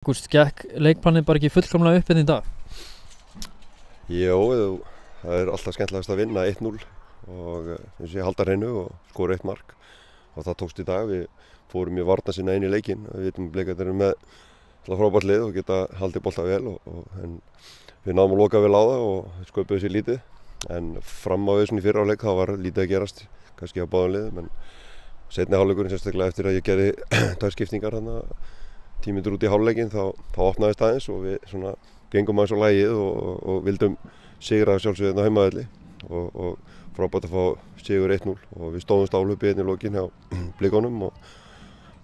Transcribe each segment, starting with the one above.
Ágúst, gekk leikplanið bara ekki fullkomlega upp hérna í dag? Jó, það alltaf skemmtilegast að vinna 1-0 og halda hreinu og skora 1 mark og það tókst í dag. Við fórum mjög varna sinna inn í leikinn. Við vitum Bleikarnir eru með frábært lið og geta haldið bolta vel en við náðum að loka vel á það og sköpuðu sér lítið. En fram á þessu í fyrra áleik þá var lítið að gerast, kannski á báðum liðum, en seinni hálfleikurinn sérstaklega eftir að ég gerði 2 skiptingar 10 mínútur út í hálfleikinn þá opnaðist aðeins og við gengum aðeins á lagið og vildum sigra sjálfsögðu á heimavelli og frábært að fá sigur 1-0 og við stóðumst áhlaupið í lokin hjá Blikunum og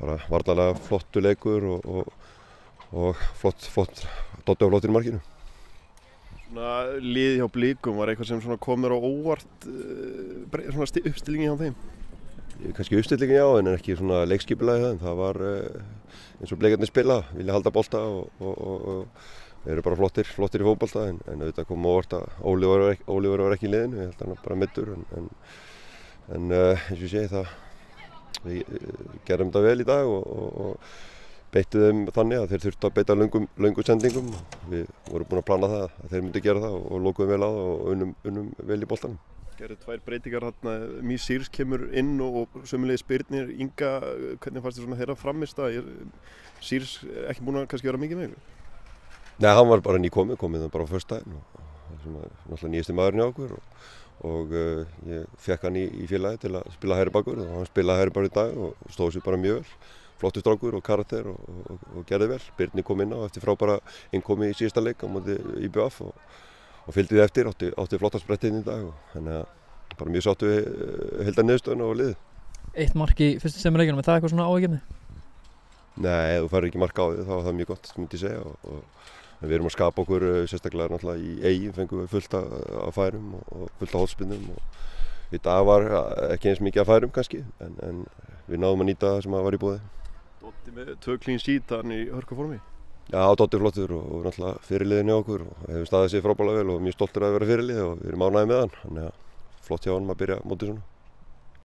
bara varnarlega flottur leikur og flott Dotti á flottir í markinu. Liðið hjá Blikum var eitthvað sem kom þér á óvart uppstillingin hjá þeim? Kannski uppstillingin já, en ekki leikskipulagið það. Það var eins og Bleikarnir spila, vilja halda bolta og eru bara flottir í fótbolta en auðvitað kom óvart að Ólífur var ekki í liðinu, ég held að hann bara meiddur en eins og ég segi það, við gerðum þetta vel í dag og beittu þeim þannig að þeir þurftu að beita löngum sendingum. Við vorum búin að plana það að þeir myndu gera það og lokuðum vel á það og unnum vel í boltanum. Gerðu 2 breytingar þarna, Mís Sýrs kemur inn og sömuleiðis Birnir, Inga, hvernig fannst þér þeirra framist að Sýrs ekki búin að kannski vera mikið með ykkur? Nei, hann var bara komið það bara á föstudaginn og náttúrulega nýjasti maðurinn hjá okkur og ég fekk hann í félagi til að spila hægri bakur og hann spilaði hægri bakur í dag og stóð sér bara mjög vel. Flottur strákur og karakter og gerði vel. Birnir kom inn á eftir frábæra innkomi í síðasta leik á móti IBF og fylgdi þið eftir, átti flotta sprettinn í dag og þannig að bara mjög sáttu við heildarniðurstöðuna og liðið. 1 mark í fyrstu tveimur leikjunum, er það eitthvað áhyggjuefni? Nei, ef þú færð ekki mark á því þá var það mjög gott, myndi ég segja og við erum að skapa okkur sérstaklega náttúrulega í Eyjum, fengum við fullt af færum og fullt af hornspyrnum og í dag var ekki eins mikið af færum kannski en við náðum að nýta það sem var í boði. Dotti með 2 clean sheet í hörkuformi? Já, Dotti flottur og náttúrulega fyrirliðin hjá okkur og hefur staðið sig frábærlega vel og mjög stoltur að vera fyrirlið og við erum ánægðir með hann, þannig að flott hjá honum að byrja mótið svona.